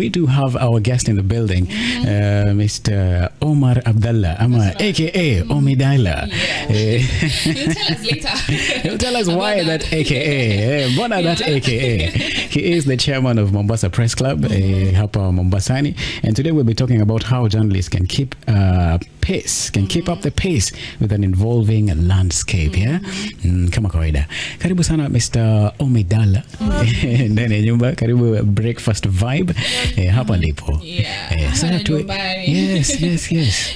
we do have our guest in the building, Mr. Omar Abdallah, aka Omidala. He'll tell us later. He'll tell us why that aka. Bona that aka. He is the chairman of Mombasa Press Club, hapa Mombasani, and today we'll be talking about how journalists can keep pace, keep up the pace with an evolving landscape. Kama kawaida. Karibu sana Mr. Omidala. Ndani ya nyumba, karibu breakfast vibe. Hapa ndipo. Yes.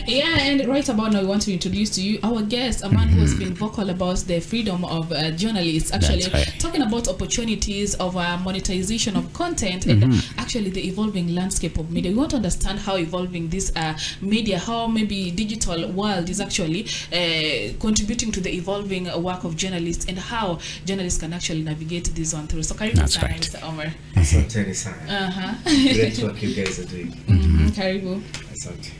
Yeah, and right about now we want to introduce to you our guest, a man who has been vocal about the freedom of journalists, actually talking about opportunities of monetization of content and actually the evolving landscape of media. We want to understand how evolving this media, how maybe digital world is actually contributing to the evolving work of journalists and how journalists can actually navigate this one through. So karibu sana, Mr. Omar. Asante sana. Great work you guys are doing. Karibu. Asante.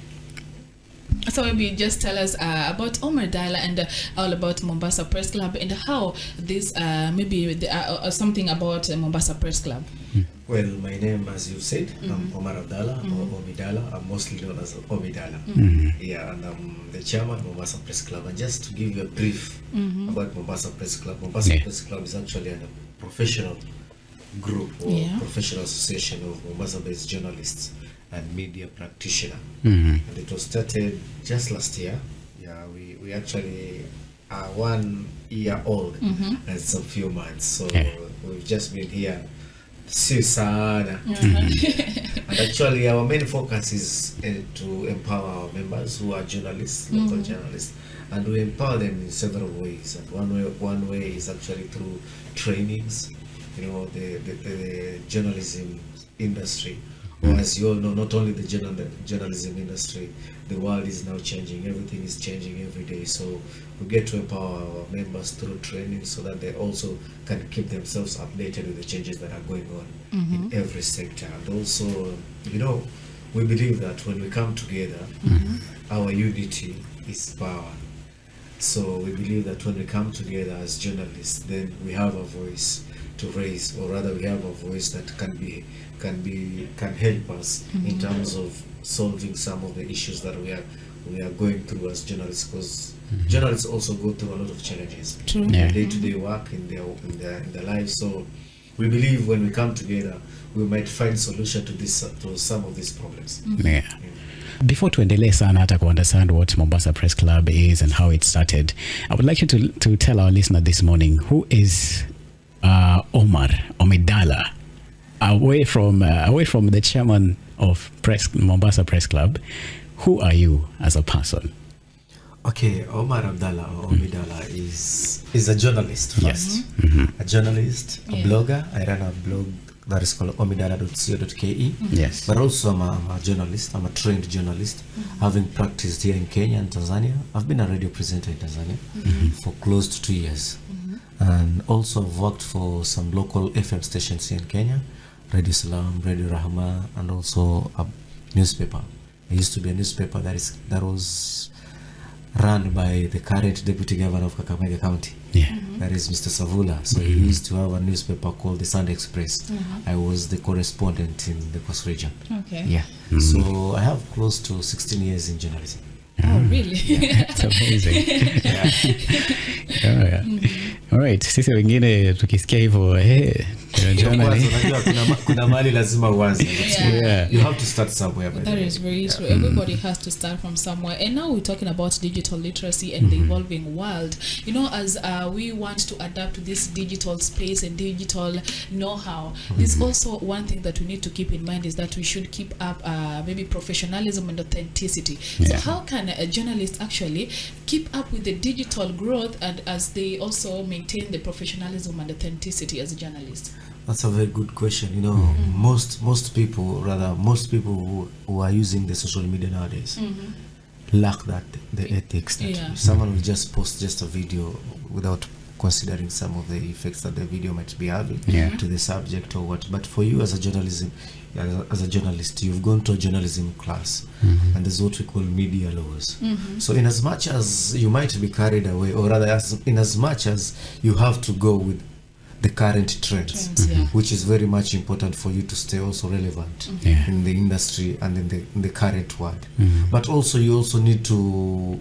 So maybe just tell us about Omar Dala and all about Mombasa Press Club and how this maybe something about Mombasa Press Club. Well, my name, as you've said, I'm Omar Abdallah or Omidala. I'm mostly known as Omidala. Yeah, and I'm the chairman of Mombasa Press Club. And just to give you a brief about Mombasa Press Club, Mombasa Press Club is actually a professional group or professional association of Mombasa-based journalists and media practitioner. And it was started just last year. Yeah, we actually are 1 year old and some few months. So we've just been here. And actually our main focus is to empower our members who are journalists, local journalists, and we empower them in several ways. And one way is actually through trainings. You know, the journalism industry, or as you all know, not only the journalism industry, the world is now changing. Everything is changing every day. So we get to empower our members through training so that they also can keep themselves updated with the changes that are going on in every sector. And also, you know, we believe that when we come together, our unity is power. So we believe that when we come together as journalists, then we have a voice to raise, or rather we have a voice that can help us in terms of solving some of the issues that we are going through as journalists, because journalists also go through a lot of challenges in their day-to-day work, in their lives. So we believe when we come together, we might find solution to some of these problems. Before tuendelee sana hata to understand what Mombasa Press Club is and how it started, I would like you to tell our listener this morning, who is Omar Omidala, away from the chairman of Mombasa Press Club. Who are you as a person? Okay, Omar Abdallah or Omidala is a journalist first. A journalist, a blogger. I run a blog that is called omidala.co.ke. Yes. But also I'm a journalist. I'm a trained journalist, having practiced here in Kenya and Tanzania. I've been a radio presenter in Tanzania for close to 2 years. And also I've worked for some local FM stations here in Kenya, Radio Salam, Radio Rahma, and also a newspaper. I used to be a newspaper that was run by the current deputy governor of Kakamega County. That is Mr. Savula. So he used to have a newspaper called the Sunday Express. I was the correspondent in the Coast region. So I have close to 16 years in journalism. Oh, really? That's amazing. All right, sisi wengine tukisikia hivyo kuna mali lazima uanze. You have to start somewhere. That is very true. Everybody has to start from somewhere. And now we're talking about digital literacy and the evolving world. You know, as we want to adapt to this digital space and digital know-how, there's also one thing that we need to keep in mind is that we should keep up maybe professionalism and authenticity. So how can a journalist actually keep up with the digital growth and as they also maintain the professionalism and authenticity as a journalist? That's a very good question. You know, most people who are using the social media nowadays lack the ethics that someone will just post just a video without considering some of the effects that the video might be having to the subject or what. But for you as a journalist, you've gone to a journalism class, and there's what we call media laws. So in as much as you might be carried away, or rather in as much as you have to go with the current trends, which is very much important for you to stay also relevant in the industry and in the current world. But also you also need to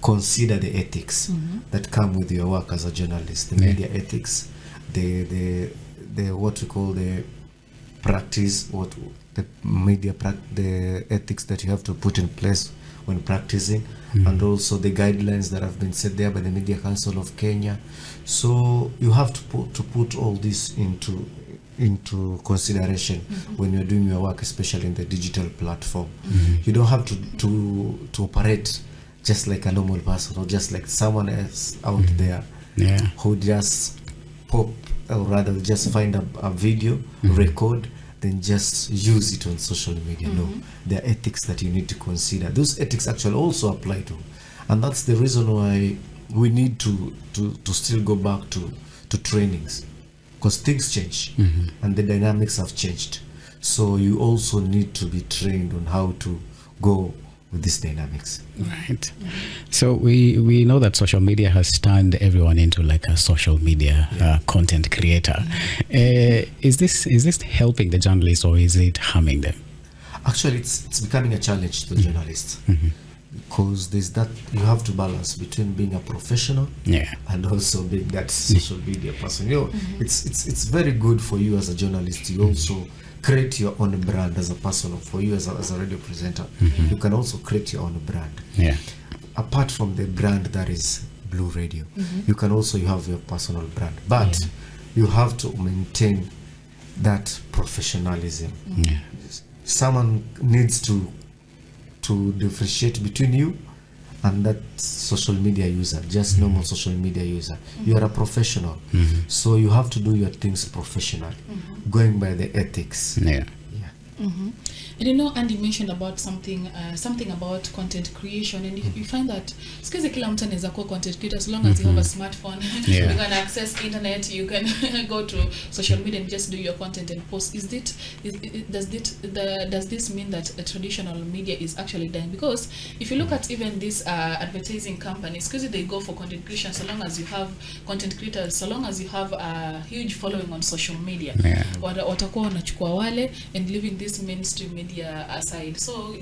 consider the ethics that come with your work as a journalist, the media ethics, the what we call the practice, the ethics that you have to put in place when practicing, and also the guidelines that have been set there by the Media Council of Kenya. So you have to put all this into consideration when you're doing your work, especially in the digital platform. You don't have to operate just like a normal person or just like someone else out there who just pop, or rather just find a video, record, then just use it on social media. No, there are ethics that you need to consider. Those ethics actually also apply to, and that's the reason why we need to still go back to trainings, because things change and the dynamics have changed. So you also need to be trained on how to go with these dynamics. Right. So we know that social media has turned everyone into like a social media content creator. Is this helping the journalists or is it harming them? Actually, it's becoming a challenge to journalists, because there's that you have to balance between being a professional and also being that social media person. You know, it's very good for you as a journalist. You also create your own brand as a person, or for you as a radio presenter. You can also create your own brand. Apart from the brand that is Blue Radio, you have your personal brand, but you have to maintain that professionalism. Someone needs to differentiate between you and that social media user, just normal social media user. You are a professional, so you have to do your things professionally, going by the ethics. And you know, Andy mentioned about something about content creation, and you find that sikizi kila mtu anaweza kuwa content creator as long as you have a smartphone. You can access internet, you can go to social media and just do your content and post. Does this mean that a traditional media is actually dying? Because if you look at even these advertising companies, because they go for content creation, so long as you have content creators, so long as you have a huge following on social media, watakuwa wanachukua wale and leaving this mainstream media aside. So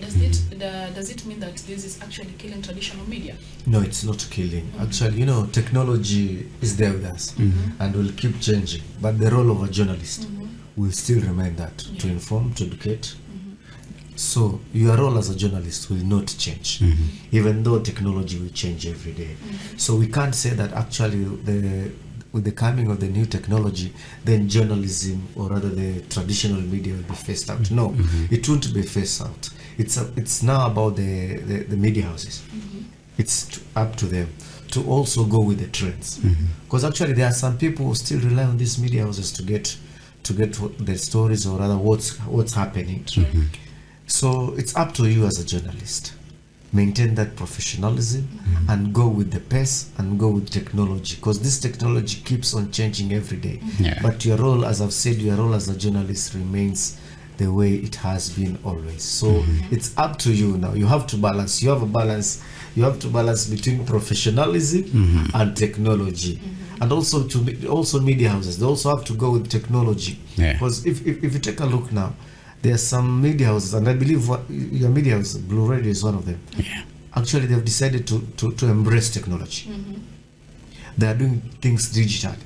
does it mean that this is actually killing traditional media? No, it's not killing. Actually, you know, technology is there with us and will keep changing. But the role of a journalist will still remain that, to inform, to educate. So your role as a journalist will not change, even though technology will change every day. So we can't say that actually with the coming of the new technology, then journalism, or rather the traditional media, will be phased out. No, it won't be phased out. It's now about the media houses. It's up to them to also go with the trends, because actually there are some people who still rely on these media houses to get the stories, or rather what's happening. So it's up to you as a journalist. Maintain that professionalism and go with the pace and go with technology, because this technology keeps on changing every day. But your role, as I've said, your role as a journalist remains the way it has been always. So it's up to you now. You have to balance. You have to balance between professionalism and technology. And also media houses, they also have to go with technology. Because if you take a look now, there are some media houses, and I believe your media house, Blue Radio, is one of them. Actually, they've decided to embrace technology. They are doing things digitally,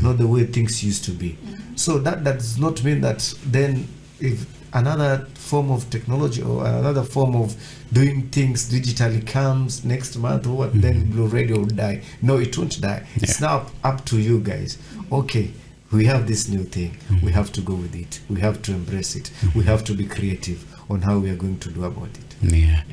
not the way things used to be. So that does not mean that then if another form of technology or another form of doing things digitally comes next month or what, then Blue Radio will die. No, it won't die. It's now up to you guys. Okay, we have this new thing. We have to go with it. We have to embrace it. We have to be creative on how we are going to do about it.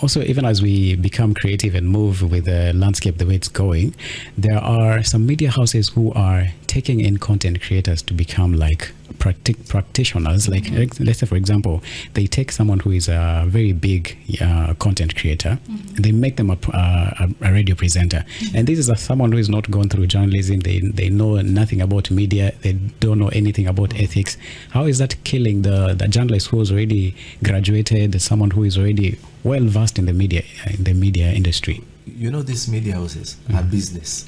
Also, even as we become creative and move with the landscape the way it's going, there are some media houses who are taking in content creators to become like practitioners. Like let's say, for example, they take someone who is a very big content creator, they make them a radio presenter, and this is someone who is not gone through journalism. They know nothing about media. They don't know anything about ethics. How is that killing the journalist who is already graduated, someone who is already well versed in the media industry? You know, these media houses are business,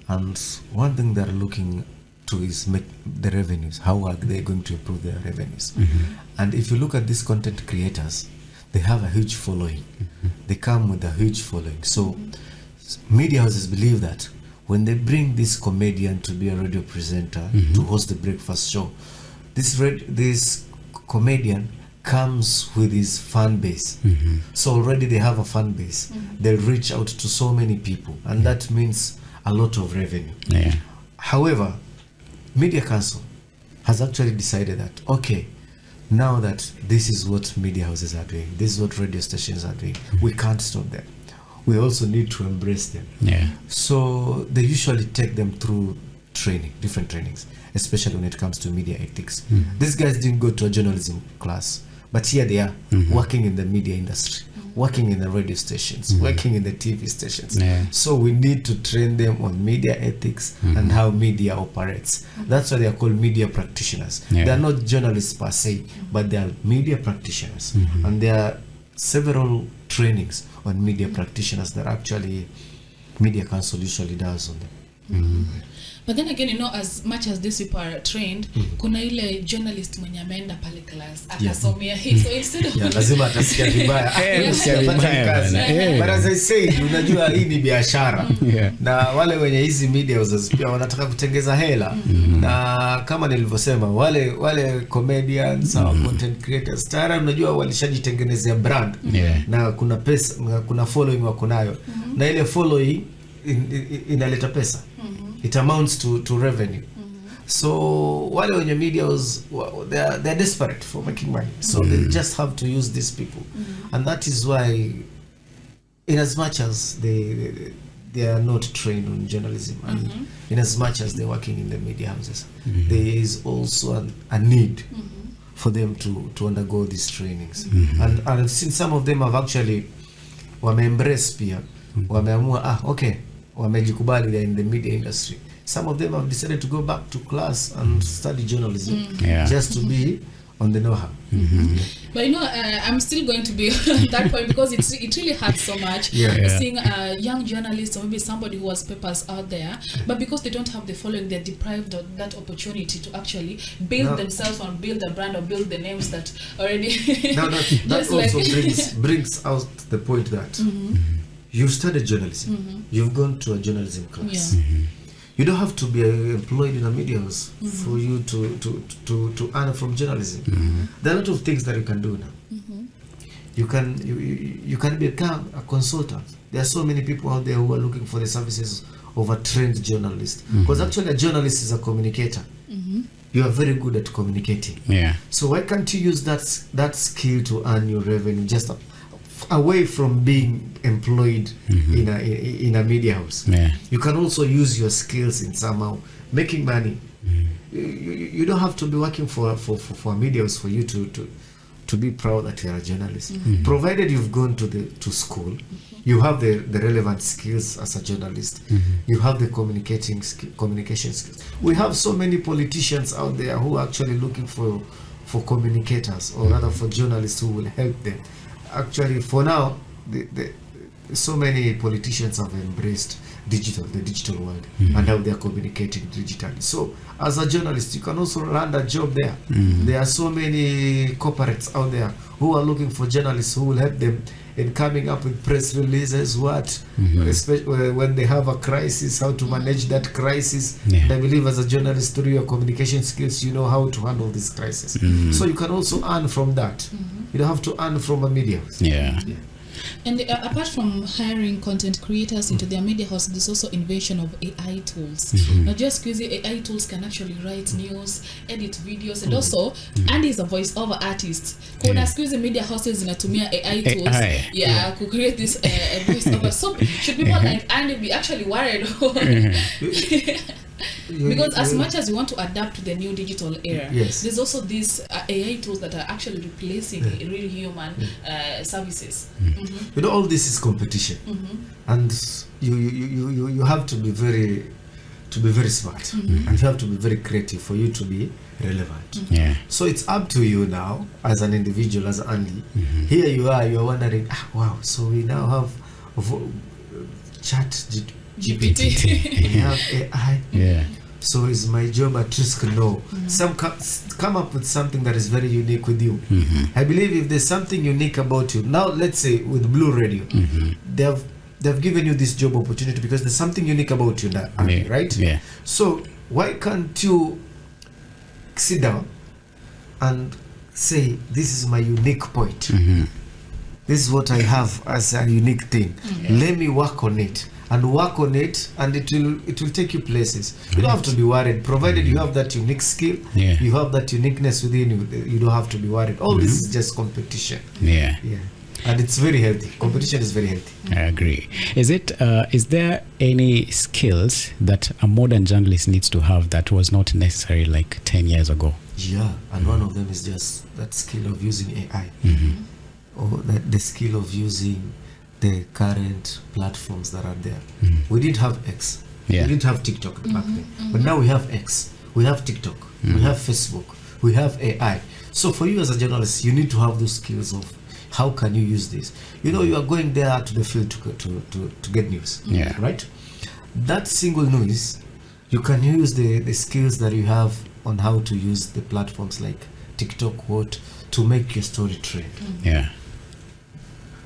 and one thing they're looking to is make the revenues. How are they going to improve their revenues? And if you look at these content creators, they have a huge following. They come with a huge following. So media houses believe that when they bring this comedian to be a radio presenter, to host the breakfast show, this comedian comes with his fan base. So already they have a fan base. They'll reach out to so many people, and that means a lot of revenue. Yeah. However, Media Council has actually decided that, okay, now that this is what media houses are doing, this is what radio stations are doing, we can't stop them. We also need to embrace them. Yeah. So they usually take them through training, different trainings, especially when it comes to media ethics. These guys didn't go to a journalism class, but here they are working in the media industry, working in the radio stations, working in the TV stations. Yeah. So we need to train them on media ethics and how media operates. That's why they are called media practitioners. Yeah. They are not journalists per se, but they are media practitioners. And there are several trainings on media practitioners that actually Media Council usually does on them. But then again, you know, as much as these people are trained, kuna ile journalist mwenye ameenda pale class akasomea hii, so instead of lazima atasikia vibaya. But as I said, unajua hii ni biashara. Na wale wenye hizi media houses pia wanataka kutengeza hela. Na kama nilivyosema, wale comedians au content creators tayari unajua walishajitengenezea brand. Na kuna pesa, kuna following wako nayo. Na ile following inaleta pesa. It amounts to revenue. So wale wenye media they're desperate for making money. So they just have to use these people. And that is why, in as much as they are not trained on journalism, and in as much as they're working in the media houses, there is also a need for them to undergo these trainings. And I've seen some of them have actually wame-embrace pia, wameamua okay, wamejikubali, they're in the media industry. Some of them have decided to go back to class and study journalism just to be on the know-how. But you know, I'm still going to be on that point because it really hurts so much seeing a young journalist or maybe somebody who has papers out there, but because they don't have the following, they're deprived of that opportunity to actually build themselves or build a brand or build the names that already. that also brings out the point that you've studied journalism, you've gone to a journalism class. You don't have to be employed in a media house for you to earn from journalism. There are a lot of things that you can do now. You can become a consultant. There are so many people out there who are looking for the services of a trained journalist. Because actually a journalist is a communicator. You are very good at communicating. So why can't you use that skill to earn your revenue just away from being employed in a media house? You can also use your skills in somehow making money. You don't have to be working for a media house for you to be proud that you are a journalist. Provided you've gone to school, you have the relevant skills as a journalist. You have the communication skills. We have so many politicians out there who are actually looking for communicators, or rather for journalists who will help them. Actually, for now, so many politicians have embraced the digital world, and how they are communicating digitally. So, as a journalist, you can also land a job there. There are so many corporates out there who are looking for journalists who will help them in coming up with press releases, especially when they have a crisis, how to manage that crisis. And I believe as a journalist, through your communication skills, you know how to handle this crisis. So you can also earn from that. You don't have to earn from a media. And apart from hiring content creators into their media house, there's also invention of AI tools. Now, just because AI tools can actually write news, edit videos, and also Andy is a voice-over artist. Kuna squeeze media houses inatumia AI tools to create this voice-over. So should people like Andy be actually worried? Because as much as we want to adapt to the new digital era, there's also these AI tools that are actually replacing real human services. You know, all this is competition, and you have to be very smart, and you have to be very creative for you to be relevant. So it's up to you now, as an individual, as Andy. Here you are wondering, wow, so we now have chat GPT. We have AI. So is my job at risk? No. Some come up with something that is very unique with you. I believe if there's something unique about you, now let's say with Blue Radio, they've given you this job opportunity because there's something unique about you, right? Yeah. So why can't you sit down and say, this is my unique point. This is what I have as a unique thing. Let me work on it. And it will take you places. You don't have to be worried, provided you have that unique skill. You have that uniqueness within you. You don't have to be worried. All this is just competition. Yeah. And it's very healthy. Competition is very healthy. I agree. Is there any skills that a modern journalist needs to have that was not necessary like 10 years ago? Yeah, and one of them is just that skill of using AI, or the skill of using the current platforms that are there. We didn't have X. We didn't have TikTok back then. But now we have X. We have TikTok. We have Facebook. We have AI. So for you as a journalist, you need to have those skills of how can you use this. You know, you are going there to the field to get news. Right? That single news, you can use the skills that you have on how to use the platforms like TikTok, to make your story trend.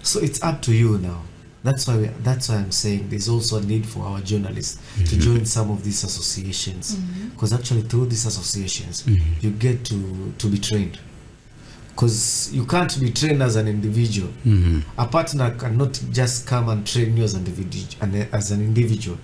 So it's up to you now. That's why I'm saying there's also a need for our journalists to join some of these associations, because actually through these associations you get to be trained. Because you can't be trained as an individual. A partner cannot just come and train you as an individual.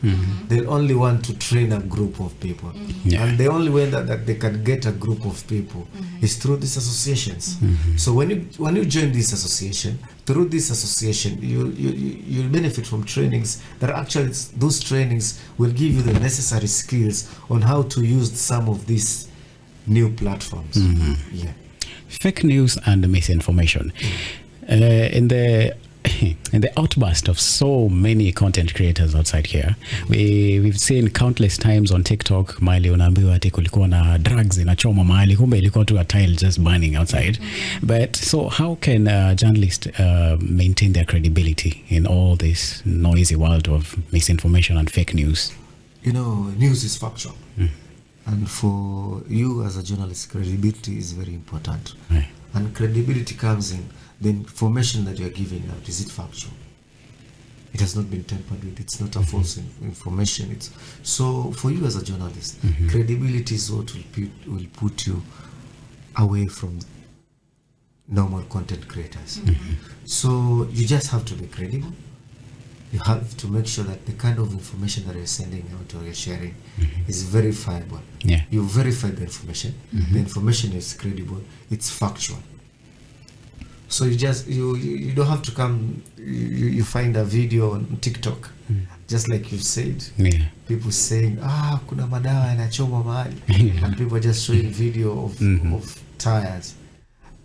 They only want to train a group of people. And the only way that they can get a group of people is through these associations. So when you join this association, through this association, you'll benefit from trainings that actually, those trainings will give you the necessary skills on how to use some of these new platforms. Fake news and misinformation. In the outburst of so many content creators outside here, we've seen countless times on TikTok mahali unaambiwa ati kulikuwa na drugs inachoma mahali, kumbe ilikuwa tu a tile just burning outside. But so how can journalists maintain their credibility in all this noisy world of misinformation and fake news? You know, news is factual. And for you as a journalist, credibility is very important. And credibility comes in the information that you are giving out. Is it factual? It has not been tampered with. It's not a false information. So for you as a journalist, credibility is what will put you away from normal content creators. So you just have to be credible. You have to make sure that the kind of information that you're sending out or you're sharing is verifiable. You verify the information. The information is credible. It's factual. So you don't have to come. You find a video on TikTok, just like you've said. People saying, kuna madawa yanachoma mahali, and people are just showing video of tires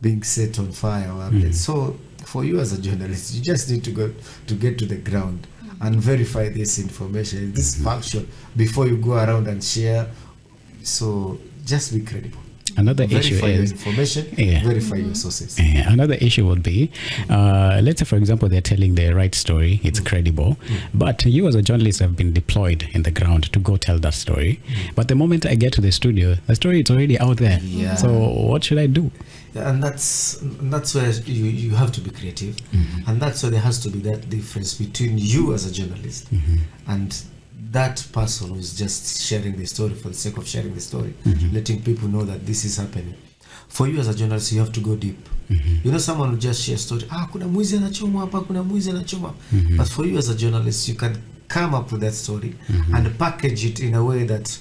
being set on fire. So for you as a journalist, you just need to get to the ground and verify this information, this factual, before you go around and share. So just be credible. Another verify issue is information, verify your sources. Another issue would be, let's say for example they're telling the right story, it's credible, but you as a journalist have been deployed in the ground to go tell that story. But the moment I get to the studio, the story is already out there. So what should I do? And that's where you have to be creative, and that's where there has to be that difference between you as a journalist and that person who is just sharing the story for the sake of sharing the story, letting people know that this is happening. For you as a journalist, you have to go deep. You know, someone will just share a story, kuna mwizi anachoma hapa, kuna mwizi anachoma. But for you as a journalist, you can come up with that story and package it in a way that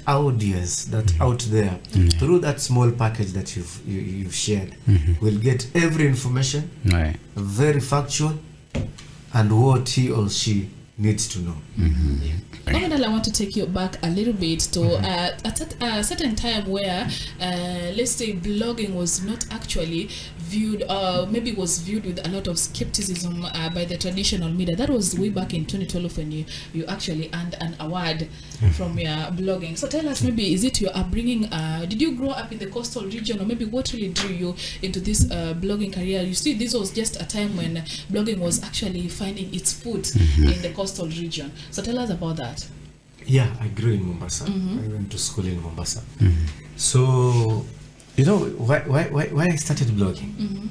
audience that out there, through that small package that you've shared, will get every information, very factual, and what he or she needs to know. I want to take you back a little bit to a certain time where, let's say, blogging was not actually viewed, maybe was viewed with a lot of skepticism by the traditional media. That was way back in 2012 when you actually earned an award from your blogging. So tell us, maybe, is it your upbringing? Did you grow up in the coastal region, or maybe what really drew you into this blogging career? You see, this was just a time when blogging was actually finding its foot in the coastal region. So tell us about that. Yeah, I grew in Mombasa. I went to school in Mombasa. So, you know, why I started blogging?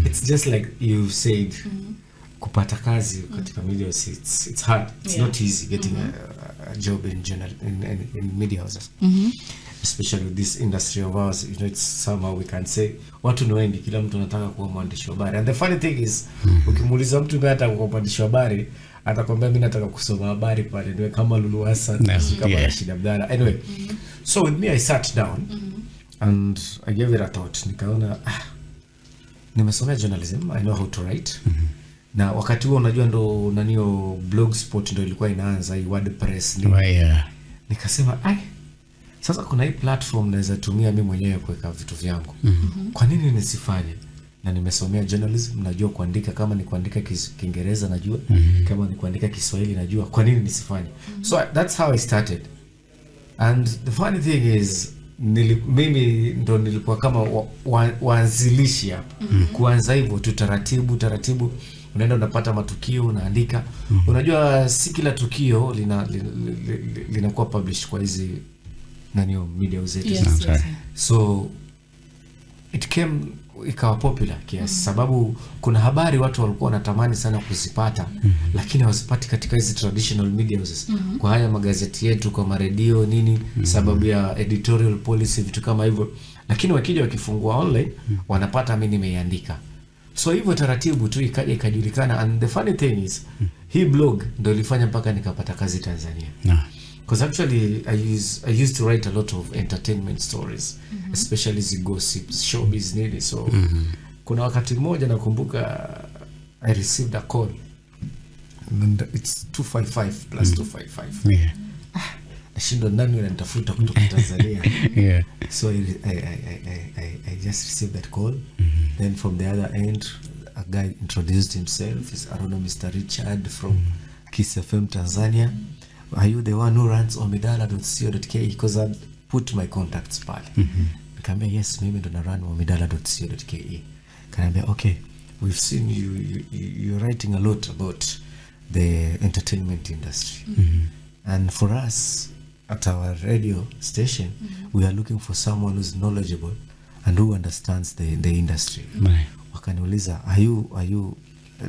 It's just like you said, kupata kazi katika media, it's hard. It's not easy getting a job in media houses. Especially with this industry of ours, you know, it's somehow we can say watu ni wengi, kila mtu anataka kuwa mwandishi wa habari. And the funny thing is, ukimuuliza mtu hata kuwa mwandishi wa habari, atakwambia mimi nataka kusoma habari pale ndio kama Lulu Hassan, kama Rashid Abdalla. Anyway, so with me I sat down and I gave it a thought. Nikaona nimesomea journalism, I know how to write. Na wakati huo unajua ndo nanio blogspot ndo ilikuwa inaanza, hii WordPress ni. Nikasema sasa kuna hii platform naweza tumia mimi mwenyewe kuweka vitu vyangu. Kwa nini nisifanye? Na nimesomea journalism, najua kuandika, kama ni kuandika Kiingereza najua, kama ni kuandika Kiswahili najua. Kwa nini nisifanye? So that's how I started. And the funny thing is, mimi ndo nilikuwa kama waanzilishi hapa. Kuanza hivyo tu taratibu unaenda unapata matukio unaandika. Unajua si kila tukio linakuwa published kwa hizi media zetu. So it ikawa popular kiasi sababu kuna habari watu walikuwa wanatamani sana kuzipata, lakini hawazipati katika hizi traditional media houses. Kwa haya magazeti yetu, kwa maredio nini, sababu ya editorial policy, vitu kama hivyo. Lakini wakija wakifungua online wanapata mimi nimeandika. So hivyo taratibu tu ikaja ikajulikana. And the funny thing is, hii blog ndio ilifanya mpaka nikapata kazi Tanzania. Because actually I used to write a lot of entertainment stories, especially the gossips, showbiz nini. So kuna wakati mmoja nakumbuka I received a call and it's 255 plus 255. Nashinda nani ananitafuta kutoka Tanzania. So I just received that call. Then from the other end, a guy introduced himself. He's, I don't know, Mr. Richard from Kiss FM Tanzania. Are you the one who runs omidala.co.ke? Because I put my contacts pale. Nikamwambia yes, mimi ndo na run omidala.co.ke. Nikamwambia okay, we've seen you're writing a lot about the entertainment industry. And for us at our radio station, we are looking for someone who's knowledgeable and who understands the industry. Wakaniuliza,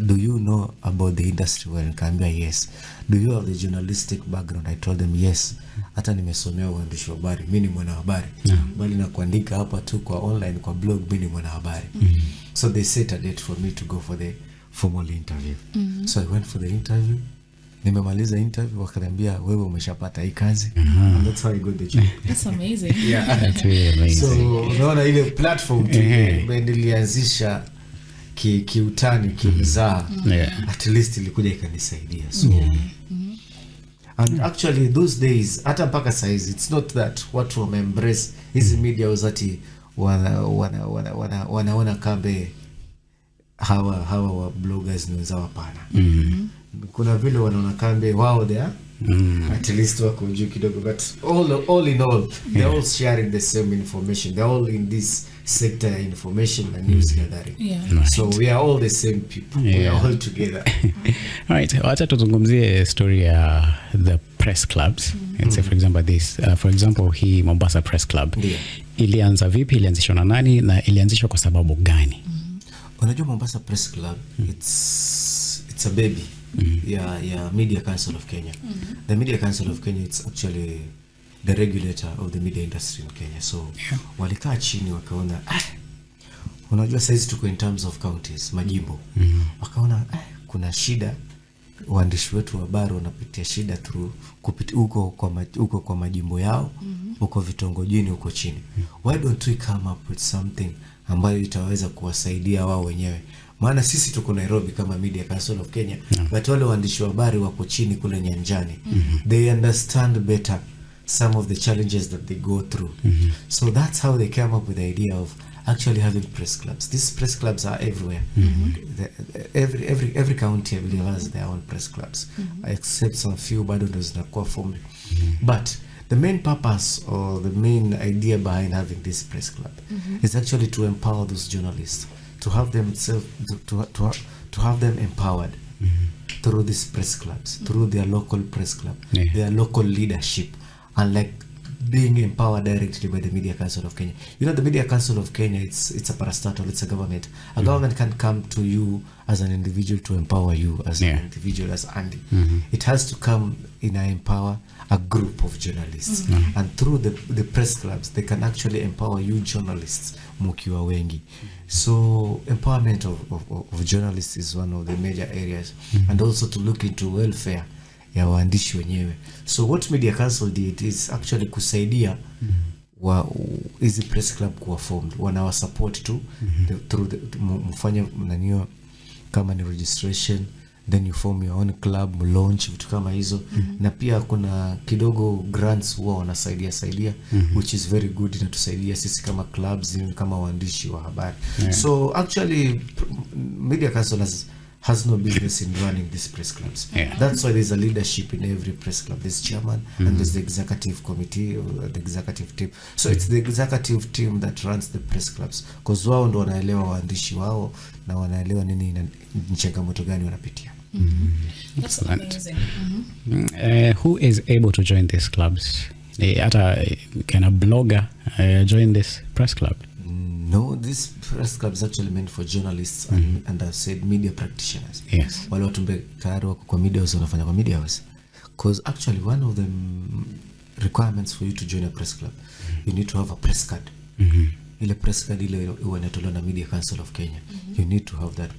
do you know about the industry well? Nikamwambia yes. Do you have the journalistic background? I told them yes. Hata nimesomea uandishi wa habari, mimi ni mwanahabari. Bali na kuandika hapa tu kwa online, kwa blog, mimi ni mwanahabari. So they set a date for me to go for the formal interview. So I went for the interview. Nimemaliza interview, wakaniambia wewe umeshapata hii kazi. And that's how I got the job. That's amazing. Yeah, that's really amazing. So unaona ile platform tu nilianzisha kiutani kimzaa, at least ilikuja ikanisaidia. So and actually those days, hata mpaka size, it's not that watu wameembrace hizi media uzati wanaona kambe hawa wa bloggers ni wenzao. Hapana. Kuna vile wanaona kambe wao there at least wako juu kidogo, but all in all they're all sharing the same information. They're all in this sector information and news gathering. So we are all the same people. We are all together. All right, wacha tuzungumzie story ya the press clubs. Let's say for example hii Mombasa Press Club. Ilianza vipi? Ilianzishwa na nani na ilianzishwa kwa sababu gani? Unajua Mombasa Press Club, it's a baby. Media Council of Kenya. The Media Council of Kenya, it's actually the regulator of the media industry in Kenya. So walikaa chini wakaona unajua saizi tuko in terms of counties, majimbo. Wakaona kuna shida, waandishi wetu wa habari wanapitia shida huko kwa majimbo yao, huko vitongojini, huko chini. Why don't we come up with something ambayo itaweza kuwasaidia wao wenyewe? Maana sisi tuko Nairobi kama Media Council of Kenya, but wale waandishi wa habari wako chini kule nyanjani. They understand better some of the challenges that they go through. So that's how they came up with the idea of actually having press clubs. These press clubs are everywhere. Every county I believe has their own press clubs, except some few bado ndo zinakuwa formed. But the main purpose or the main idea behind having this press club is actually to empower those journalists, to have them to have them empowered, through these press clubs, through their local press club, Yeah. their local leadership, and like being empowered directly by the Media Council of Kenya. You know, the Media Council of Kenya, it's a parastatal, it's a government. A government can come to you as an individual to empower you as an individual, as Andy. It has to come in and empower a group of journalists. And through the press clubs, they can actually empower you journalists, mukiwa wengi. So empowerment of journalists is one of the major areas. And also to look into welfare ya waandishi wenyewe. So what Media Council did is actually kusaidia hizi press club kuwa formed. Wanawa support tu through mfanya mnanio kama ni registration, then you form your own club, launch vitu kama hizo. Na pia kuna kidogo grants huwa wanasaidia which is very good, inatusaidia sisi kama clubs, kama waandishi wa habari. So actually Media Council has no business in running these press clubs. That's why there's a leadership in every press club. There's chairman and there's the executive committee, the executive team. So it's the executive team that runs the press clubs, because wao ndo wanaelewa waandishi wao na wanaelewa nini ni changamoto gani wanapitia. That's amazing. Who is able to join these clubs? Can a blogger join this press club? No, this press club is actually meant for journalists and I've said media practitioners. Yes. Wale watu tayari wako kwa media house, wanafanya kwa media house. Because actually one of the requirements for you to join a press club, you need to have a press card. Ile press card ile inatolewa na Media Council of Kenya. You need to have that.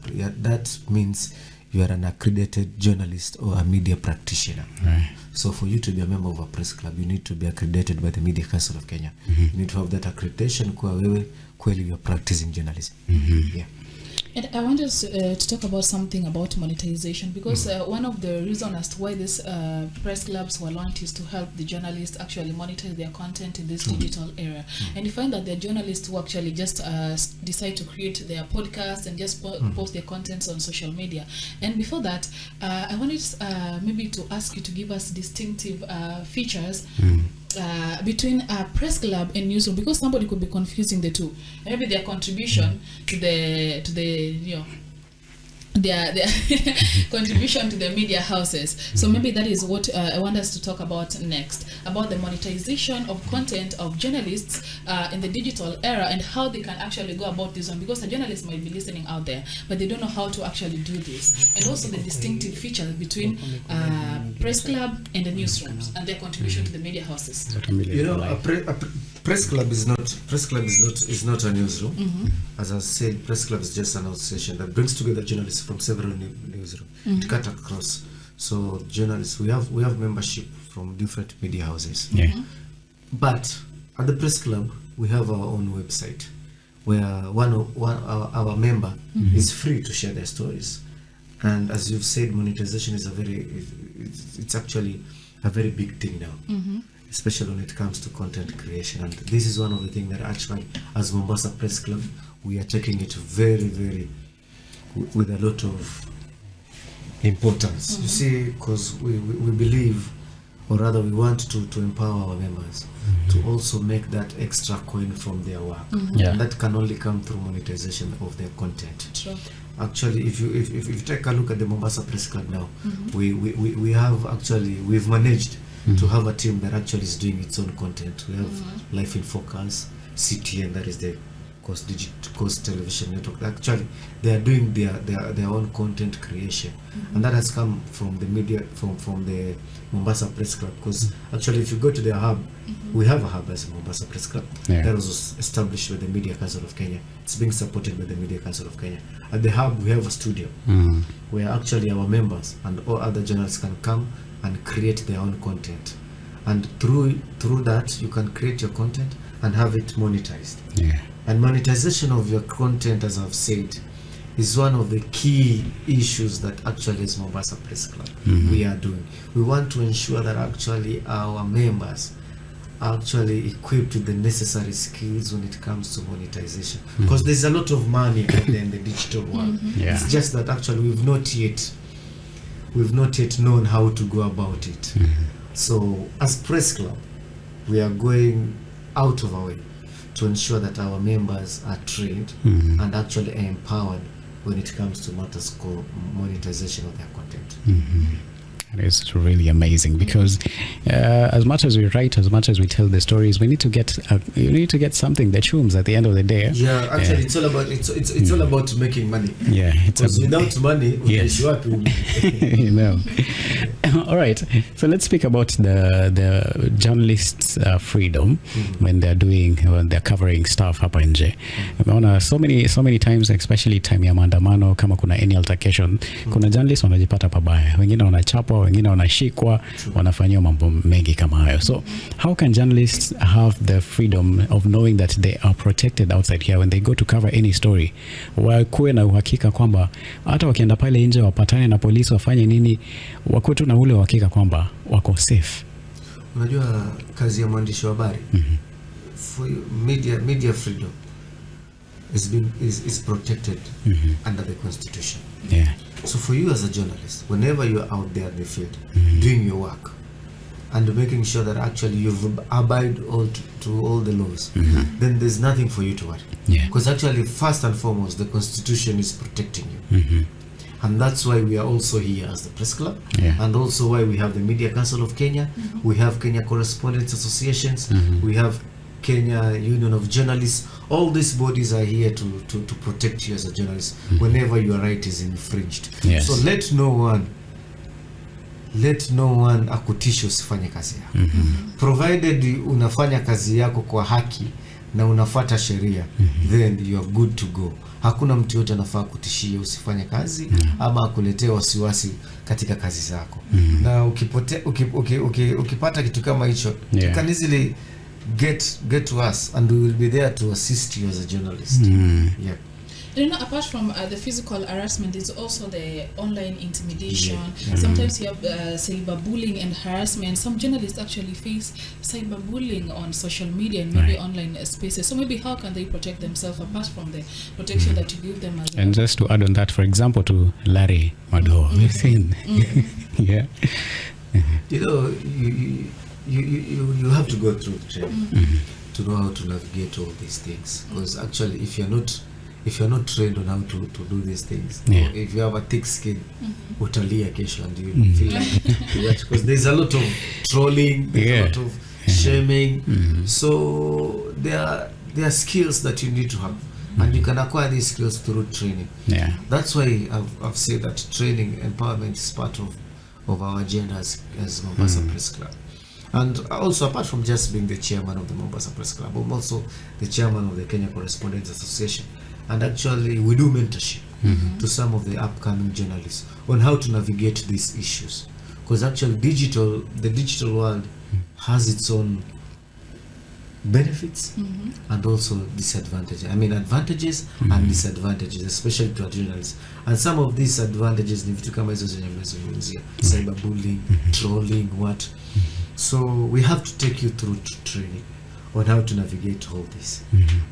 That means you are an accredited journalist or a media practitioner. Right. So for you to be a member of a press club, you need to be accredited by the Media Council of Kenya. You need to have that accreditation kwa wewe kweli you are practicing journalism. Yeah. And I want us to talk about something about monetization, because one of the reasons as to why these press clubs were launched is to help the journalists actually monetize their content in this digital era. And you find that there are journalists who actually just decide to create their podcast and just post their contents on social media. And before that, I wanted maybe to ask you to give us distinctive features between a press club and newsroom, because somebody could be confusing the two. Maybe their contribution to the their contribution to the media houses. So maybe that is what I want us to talk about next, about the monetization of content of journalists in the digital era and how they can actually go about this one, because a journalist might be listening out there but they don't know how to actually do this, and also the distinctive features between press club and the newsrooms and their contribution to the media houses. You know, a press club is not a newsroom. As I said, press club is just an association that brings together journalists from several newsrooms to cut across. So journalists, we have membership from different media houses. But at the press club, we have our own website where our member is free to share their stories. And as you've said, monetization is it's actually a very big thing now. Especially when it comes to content creation. And this is one of the things that actually, as Mombasa Press Club, we are taking it very, very, with a lot of importance. You see, because we believe, or rather we want to empower our members to also make that extra coin from their work. And that can only come through monetization of their content. True. Actually, if you take a look at the Mombasa Press Club now, we've managed to have a team that actually is doing its own content. We have Life in Focus, CTN, that is the Coast Television Network. Actually, they are doing their own content creation, and that has come from the media, from the Mombasa Press Club. Because actually, if you go to their hub, we have a hub as a Mombasa Press Club that was established by the Media Council of Kenya. It's being supported by the Media Council of Kenya. At the hub, we have a studio where actually our members and all other journalists can come and create their own content, and through that you can create your content and have it monetized. And monetization of your content, as I've said, is one of the key issues that actually is Mombasa Press Club we are doing. We want to ensure that actually our members are actually equipped with the necessary skills when it comes to monetization, because there's a lot of money out there in the digital world. It's just that actually we've not yet known how to go about it. So as Press Club, we are going out of our way to ensure that our members are trained and actually empowered when it comes to matters called monetization of their content. It's really amazing because as much as we write, as much as we tell the stories, we need to get you need to get something that chooms at the end of the day. Yeah, actually, it's all about it's all about making money. Yeah, because without money, yes. You know. All right, so let's speak about the journalists' freedom when they're covering stuff hapa nje. Umeona so many times, especially time ya maandamano, kama kuna any altercation, kuna journalists wanajipata pabaya, wengine wanachapwa, wengine wanashikwa, wanafanywa mambo mengi kama hayo. So how can journalists have the freedom of knowing that they are protected outside here when they go to cover any story? Wakuwe na uhakika kwamba hata wakienda pale nje wapatane na polisi wafanye nini, wakuwe tu na ule uhakika kwamba wako safe. Unajua kazi ya mwandishi wa habari, media freedom is protected under the constitution. Yeah. So for you as a journalist, whenever you are out there in the field doing your work and making sure that actually you've abide to all the laws, then there's nothing for you to worry. Yeah. Because actually, first and foremost, the constitution is protecting you. And that's why we are also here as the Press Club, and also why we have the Media Council of Kenya, we have Kenya Correspondents Associations, we have Kenya Union of Journalists. All these bodies are here to protect you as a journalist whenever your right is infringed. Yes. So let no one akutishe usifanye kazi yako. Provided unafanya kazi yako kwa haki na unafuata sheria, then you are good to go. Hakuna mtu yote anafaa kutishia usifanye kazi ama akuletee wasiwasi katika kazi zako. Na ukipata kitu kama hicho, you can easily get to us and we will be there to assist you as a journalist. Yeah. You know, apart from the physical harassment, there's also the online intimidation. Sometimes you have cyberbullying and harassment. Some journalists actually face cyberbullying on social media and maybe online spaces. So maybe how can they protect themselves apart from the protection that you give them as well? And just to add on that, for example, to Larry Mado, we've seen. Yeah. You know, you have to go through the training to know how to navigate all these things. Because actually, if you're not trained on how to do these things, or if you have a thick skin, utalia kesho and you feel like because there's a lot of trolling, there's a lot of shaming. So there are skills that you need to have, and you can acquire these skills through training. Yeah. That's why I've said that training, empowerment is part of our agenda as Mombasa Press Club. And also, apart from just being the chairman of the Mombasa Press Club, I'm also the chairman of the Kenya Correspondents Association. And actually, we do mentorship to some of the upcoming journalists on how to navigate these issues. Because actually, the digital world has its own benefits and also disadvantages. I mean, advantages and disadvantages, especially to our journalists. And some of these advantages ni vitu kama hizo zenye mmezungumzia, cyberbullying, trolling, what. So we have to take you through training on how to navigate all this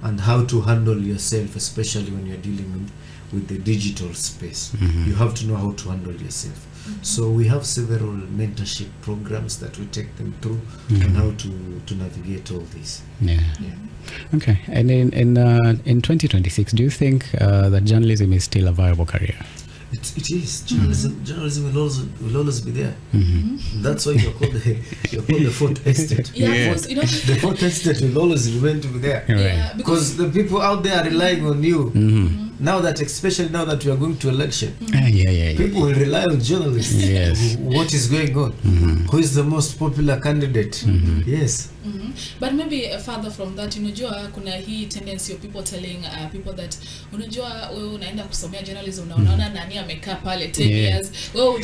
and how to handle yourself, especially when you're dealing with the digital space. You have to know how to handle yourself. So we have several mentorship programs that we take them through on how to navigate all this. Yeah. Okay. And in 2026, do you think that journalism is still a viable career? It is. Journalism will always be there. That's why you're called the fourth estate. The fourth estate will always remain to be there. Yeah, because the people out there are relying on you. Now that, especially now that we are going to election, people will rely on journalists. Yes. What is going on? Who is the most popular candidate? Yes. But maybe further from that, unajua kuna hii tendency of people telling people that unajua wewe unaenda kusomea journalism na unaona nani amekaa pale 10 years, wewe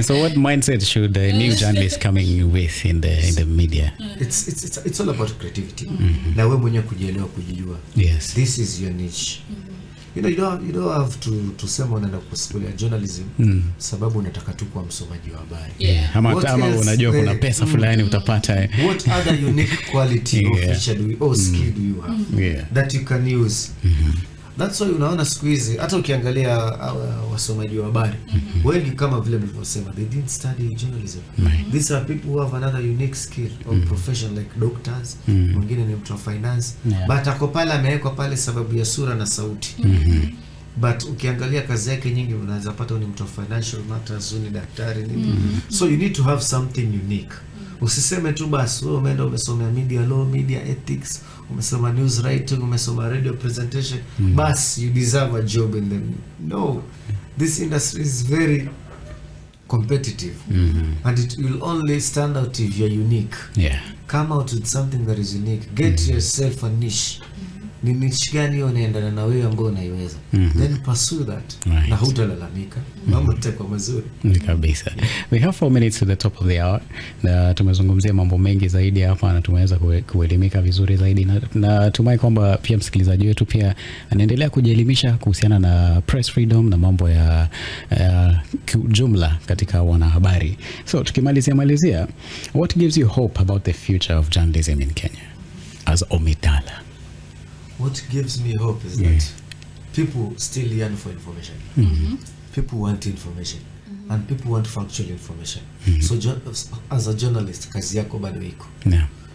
so what mindset should a new journalist coming with in the media? It's all about creativity. Na wewe mwenyewe kujielewa, kujijua. Yes. This is your niche. You don't have to sema unaenda kusomea journalism sababu unataka tu kuwa msomaji wa habari. Ama unajua kuna pesa fulani utapata. What other unique quality or feature or skill do you have that you can use? That's why unaona siku hizi hata ukiangalia wasomaji wa habari wengi kama vile nilivyosema, they didn't study journalism. These are people who have another unique skill or profession, like doctors, mwingine ni mtu wa finance, but ako pale amewekwa pale sababu ya sura na sauti. But ukiangalia kazi yake nyingi unaweza pata ni mtu wa financial matters, ni daktari nini. So you need to have something unique. Usiseme tu basi wewe umeenda umesomea media law, media ethics, umesoma news writing, umesoma radio presentation, basi you deserve a job in them. No, this industry is very competitive, and it will only stand out if you're unique. Come out with something that is unique. Get yourself a niche. Ni niche gani unaendana na wewe ambao unaiweza, then pursue that, na hutalalamika, mambo yatakuwa mazuri kabisa. We have 4 minutes to the top of the hour, na tumezungumzia mambo mengi zaidi hapa na tumeweza kuelimika vizuri zaidi, na tumai kwamba pia msikilizaji wetu pia anaendelea kujielimisha kuhusiana na press freedom na mambo ya jumla katika wanahabari. So tukimalizia, what gives you hope about the future of journalism in Kenya as Omidala? What gives me hope is that people still yearn for information. People want information, and people want factual information. So as a journalist, kazi yako bado iko.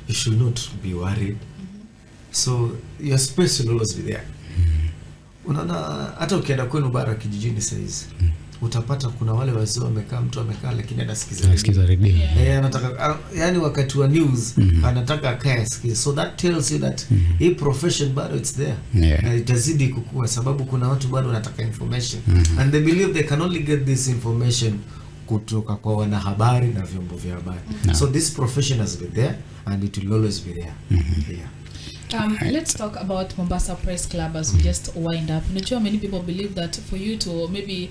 You should not be worried. So your space will always be there. Unaona hata ukienda kwenu bara kijijini saizi, utapata kuna wale wazee wamekaa, mtu amekaa lakini anasikiza radio. Anataka yani wakati wa news anataka akae asikize. So that tells you that hii profession bado it's there. Na itazidi kukua sababu kuna watu bado wanataka information, and they believe they can only get this information kutoka kwa wanahabari na vyombo vya habari. So this profession has been there and it will always be there. Let's talk about Mombasa Press Club as we just wind up. Many people believe that for you to maybe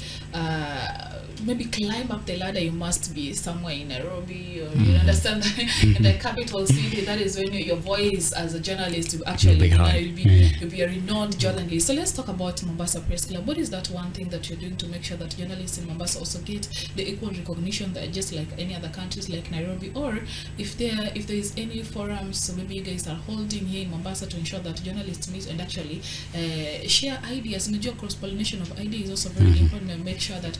climb up the ladder, you must be somewhere in Nairobi, or you understand that in the capital city. That is when your voice as a journalist will actually you'll be a renowned journalist. So let's talk about Mombasa Press Club. What is that one thing that you're doing to make sure that journalists in Mombasa also get the equal recognition that just like any other countries like Nairobi, or if there is any forums, so maybe you guys are holding here in Mombasa to ensure that journalists meet and actually share ideas. Cross-pollination of ideas is also very important, and make sure that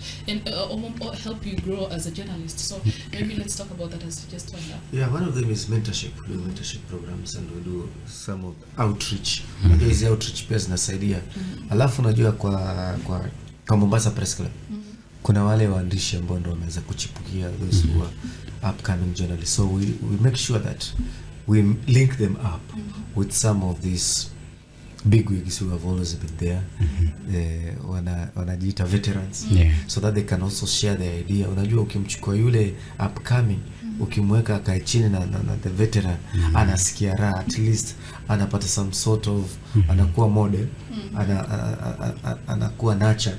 or help you grow as a journalist. So maybe let's talk about that as just one up. Yeah, one of them is mentorship. We do mentorship programs and we do some of outreach. Unajua hizi outreach pia zinasaidia. Alafu unajua kwa Mombasa Press Club kuna wale waandishi ambao ndio wameweza kuchipukia, those who are upcoming journalists. So we make sure that we link them up with some of these big wigs who have always been there, wanajiita veterans, so that they can also share their idea. Unajua ukimchukua yule upcoming, ukimweka akae chini na the veteran, anasikia raha, at least anapata some sort of anakuwa model, anakuwa nurtured.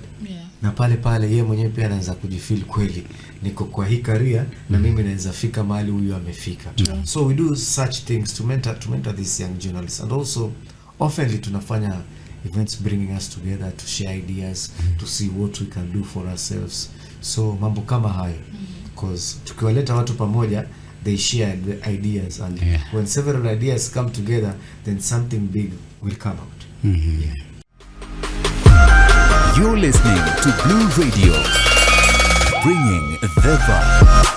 Na pale yeye mwenyewe pia anaanza kujifeel kweli niko kwa hii career na mimi naweza fika mahali huyu amefika. So we do such things to mentor these young journalists, and also oftenly tunafanya events bringing us together to share ideas, to see what we can do for ourselves. So mambo kama hayo, because tukiwaleta watu pamoja, they share the ideas, and when several ideas come together, then something big will come out. You're listening to Blue Radio, bringing the vibe.